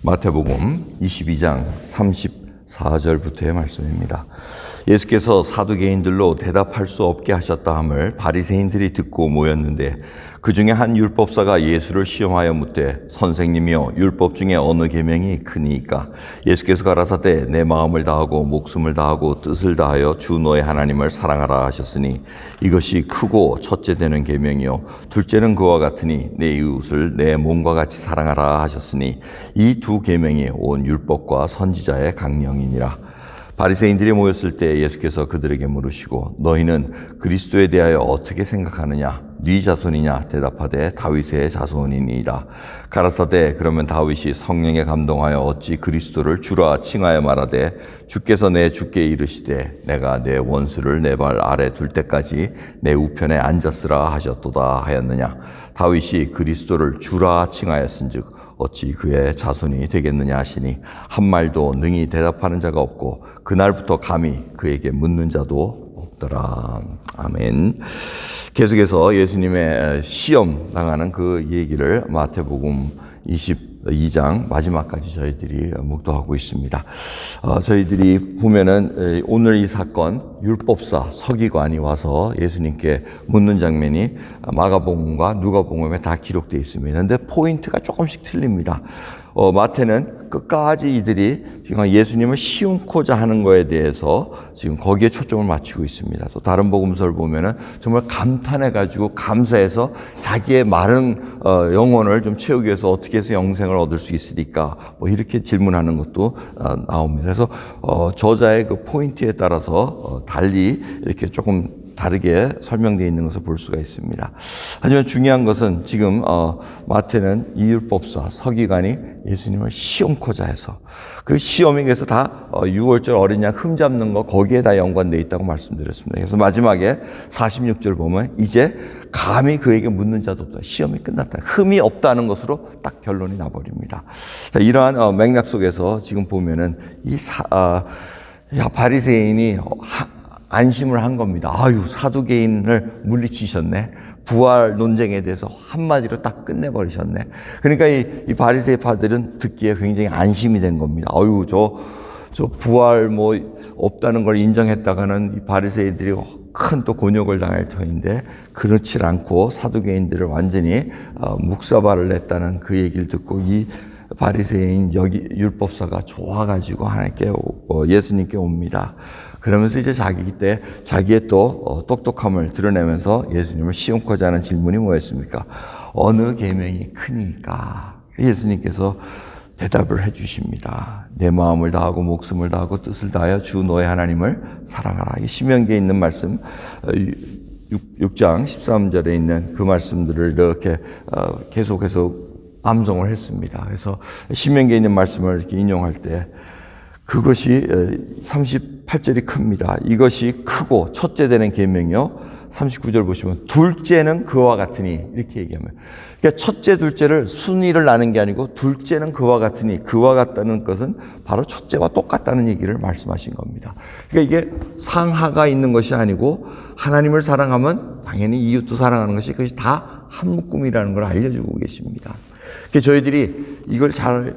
마태복음 22장 34절부터의 말씀입니다. 예수께서 사두개인들로 대답할 수 없게 하셨다 함을 바리새인들이 듣고 모였는데 그 중에 한 율법사가 예수를 시험하여 묻되 선생님이여 율법 중에 어느 계명이 크니이까? 예수께서 가라사대 내 마음을 다하고 목숨을 다하고 뜻을 다하여 주 너의 하나님을 사랑하라 하셨으니 이것이 크고 첫째 되는 계명이요 둘째는 그와 같으니 내 이웃을 내 몸과 같이 사랑하라 하셨으니 이 두 계명이 온 율법과 선지자의 강령이니라. 바리새인들이 모였을 때 예수께서 그들에게 물으시고 너희는 그리스도에 대하여 어떻게 생각하느냐? 네 자손이냐? 대답하되 다윗의 자손이니이다. 가라사대 그러면 다윗이 성령에 감동하여 어찌 그리스도를 주라 칭하여 말하되 주께서 내 주께 이르시되 내가 내 원수를 내 발 아래 둘 때까지 내 우편에 앉았으라 하셨도다 하였느냐? 다윗이 그리스도를 주라 칭하였은즉 어찌 그의 자손이 되겠느냐 하시니 한 말도 능히 대답하는 자가 없고 그날부터 감히 그에게 묻는 자도 없더라. 아멘. 계속해서 예수님의 시험 당하는 그 얘기를 마태복음 22장 마지막까지 저희들이 묵도하고 있습니다. 저희들이 보면은 오늘 이 사건 율법사 서기관이 와서 예수님께 묻는 장면이 마가복음과 누가복음에 다 기록되어 있습니다. 그런데 포인트가 조금씩 틀립니다. 마태는 끝까지 이들이 지금 예수님을 시험코자 하는 거에 대해서 지금 거기에 초점을 맞추고 있습니다. 또 다른 복음서를 보면은 정말 감탄해가지고 감사해서 자기의 마른 영혼을 좀 채우기 위해서 어떻게 해서 영생을 얻을 수 있으니까 뭐 이렇게 질문하는 것도 나옵니다. 그래서 저자의 그 포인트에 따라서 달리 이렇게 조금 다르게 설명되어 있는 것을 볼 수가 있습니다. 하지만 중요한 것은 지금 마태는 이 율법사 서기관이 예수님을 시험코자 해서 그 시험에 의해서 다 6월절 어린 양 흠 잡는 거 거기에 다 연관되어 있다고 말씀드렸습니다. 그래서 마지막에 46절 보면 이제 감히 그에게 묻는 자도 없다. 시험이 끝났다. 흠이 없다는 것으로 딱 결론이 나버립니다. 자, 이러한 맥락 속에서 지금 보면은 바리새인이 안심을 한 겁니다. 아유, 사두개인을 물리치셨네. 부활 논쟁에 대해서 한마디로 딱 끝내버리셨네. 그러니까 이 바리새파들은 듣기에 굉장히 안심이 된 겁니다. 아유, 저 부활 뭐 없다는 걸 인정했다가는 이 바리새인들이 큰 또 곤욕을 당할 터인데 그렇지 않고 사두개인들을 완전히 묵사발을 냈다는 그 얘기를 듣고 이 바리새인 여기 율법사가 좋아가지고 하나님께 예수님께 옵니다. 그러면서 이제 자기의 또 똑똑함을 드러내면서 예수님을 시험코자 하는 질문이 뭐였습니까? 어느 계명이 크니까? 예수님께서 대답을 해 주십니다. 내 마음을 다하고 목숨을 다하고 뜻을 다하여 주 너의 하나님을 사랑하라. 이 신명기에 있는 말씀 6장 13절에 있는 그 말씀들을 이렇게 계속해서 암송을 했습니다. 그래서 신명기에 있는 말씀을 이렇게 인용할 때 그것이 38절이 큽니다. 이것이 크고 첫째 되는 계명이요. 39절 보시면 둘째는 그와 같으니 이렇게 얘기하면 그러니까 첫째 둘째를 순위를 나눈 게 아니고 둘째는 그와 같으니 그와 같다는 것은 바로 첫째와 똑같다는 얘기를 말씀하신 겁니다. 그러니까 이게 상하가 있는 것이 아니고 하나님을 사랑하면 당연히 이웃도 사랑하는 것이 그것이 다 한 묶음이라는 걸 알려주고 계십니다. 저희들이 이걸 잘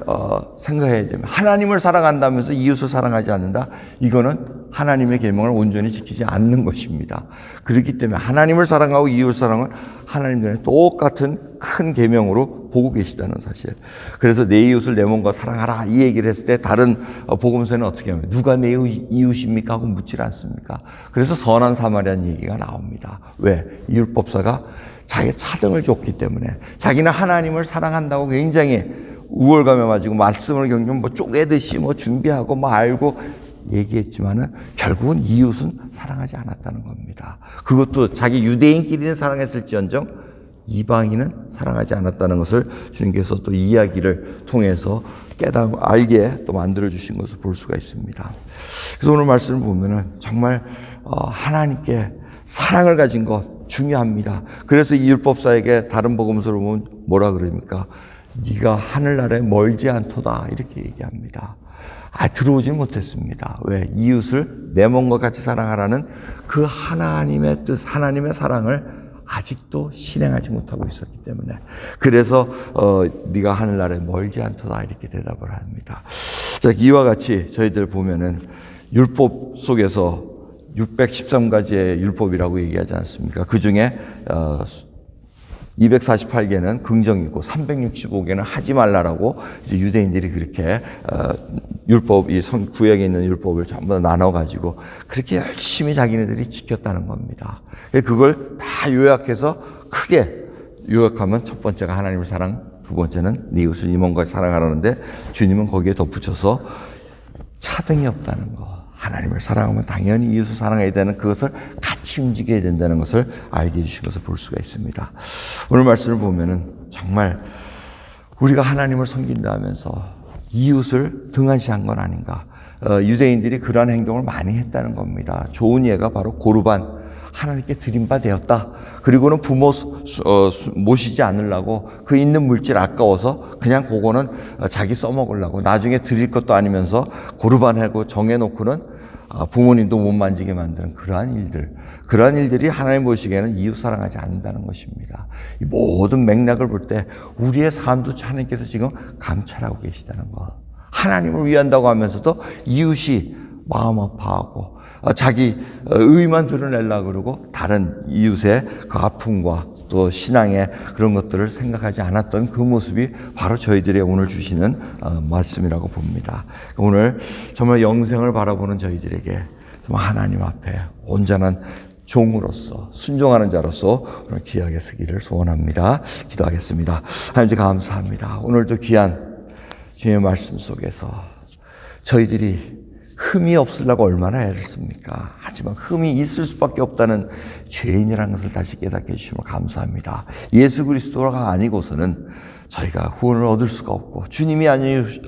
생각해야 됩니다. 하나님을 사랑한다면서 이웃을 사랑하지 않는다? 이거는 하나님의 계명을 온전히 지키지 않는 것입니다. 그렇기 때문에 하나님을 사랑하고 이웃 사랑은 하나님들의 똑같은 큰 계명으로 보고 계시다는 사실. 그래서 내 이웃을 내 몸과 사랑하라 이 얘기를 했을 때 다른 복음서는 어떻게 하면 누가 내 이웃입니까? 하고 묻질 않습니까? 그래서 선한 사마리안 얘기가 나옵니다. 왜? 이 율법사가 자기의 차등을 줬기 때문에 자기는 하나님을 사랑한다고 굉장히 우월감에 가지고 말씀을 경좀 쪼개듯이 준비하고 알고 얘기했지만은 결국은 이웃은 사랑하지 않았다는 겁니다. 그것도 자기 유대인끼리는 사랑했을지언정 이방인은 사랑하지 않았다는 것을 주님께서 또 이야기를 통해서 알게 또 만들어 주신 것을 볼 수가 있습니다. 그래서 오늘 말씀을 보면은 정말 하나님께 사랑을 가진 것 중요합니다. 그래서 이 율법사에게 다른 복음서를 보면 뭐라 그럽니까? 네가 하늘나라에 멀지 않도다 이렇게 얘기합니다. 들어오지 못했습니다. 왜? 이웃을 내 몸과 같이 사랑하라는 그 하나님의 뜻, 하나님의 사랑을 아직도 실행하지 못하고 있었기 때문에 그래서 네가 하늘나라에 멀지 않도다 이렇게 대답을 합니다. 자, 이와 같이 저희들 보면은 율법 속에서 613가지의 율법이라고 얘기하지 않습니까? 그 중에 248개는 긍정이고 365개는 하지 말라라고 이제 유대인들이 그렇게 율법, 이 구약에 있는 율법을 전부 다 나눠가지고 그렇게 열심히 자기네들이 지켰다는 겁니다. 그걸 다 요약해서 크게 요약하면 첫 번째가 하나님을 사랑, 두 번째는 네 이웃을 네 몸과 사랑하라는데 주님은 거기에 덧붙여서 차등이 없다는 거. 하나님을 사랑하면 당연히 이웃을 사랑해야 되는 그것을 같이 움직여야 된다는 것을 알게 해주신 것을 볼 수가 있습니다. 오늘 말씀을 보면은 정말 우리가 하나님을 섬긴다 하면서 이웃을 등한시한 건 아닌가. 유대인들이 그러한 행동을 많이 했다는 겁니다. 좋은 예가 바로 고르반. 하나님께 드린 바 되었다. 그리고는 부모 모시지 않으려고 그 있는 물질 아까워서 그냥 그거는 자기 써먹으려고 나중에 드릴 것도 아니면서 고르반하고 정해놓고는 부모님도 못 만지게 만드는 그러한 일들이 하나님 보시기에는 이웃 사랑하지 않는다는 것입니다. 이 모든 맥락을 볼 때 우리의 삶도 하나님께서 지금 감찰하고 계시다는 것. 하나님을 위한다고 하면서도 이웃이 마음 아파하고 자기 의만 드러내려고 그러고 다른 이웃의 그 아픔과 또 신앙의 그런 것들을 생각하지 않았던 그 모습이 바로 저희들의 오늘 주시는 말씀이라고 봅니다. 오늘 정말 영생을 바라보는 저희들에게 정말 하나님 앞에 온전한 종으로서 순종하는 자로서 오늘 귀하게 서기를 소원합니다. 기도하겠습니다. 하나님 감사합니다. 오늘도 귀한 주님의 말씀 속에서 저희들이 흠이 없으려고 얼마나 애를 씁니까? 하지만 흠이 있을 수밖에 없다는 죄인이라는 것을 다시 깨닫게 해주시면 감사합니다. 예수 그리스도가 아니고서는 저희가 후원을 얻을 수가 없고 주님이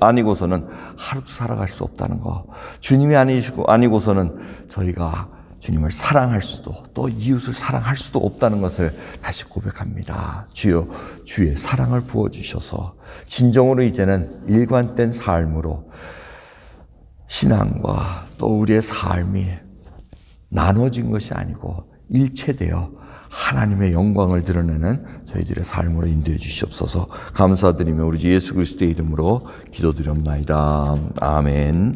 아니고서는 하루도 살아갈 수 없다는 거. 주님이 아니고서는 저희가 주님을 사랑할 수도 또 이웃을 사랑할 수도 없다는 것을 다시 고백합니다. 주여 주의 사랑을 부어주셔서 진정으로 이제는 일관된 삶으로 신앙과 또 우리의 삶이 나눠진 것이 아니고 일체되어 하나님의 영광을 드러내는 저희들의 삶으로 인도해 주시옵소서. 감사드리며 우리 주 예수 그리스도의 이름으로 기도드렸나이다. 아멘.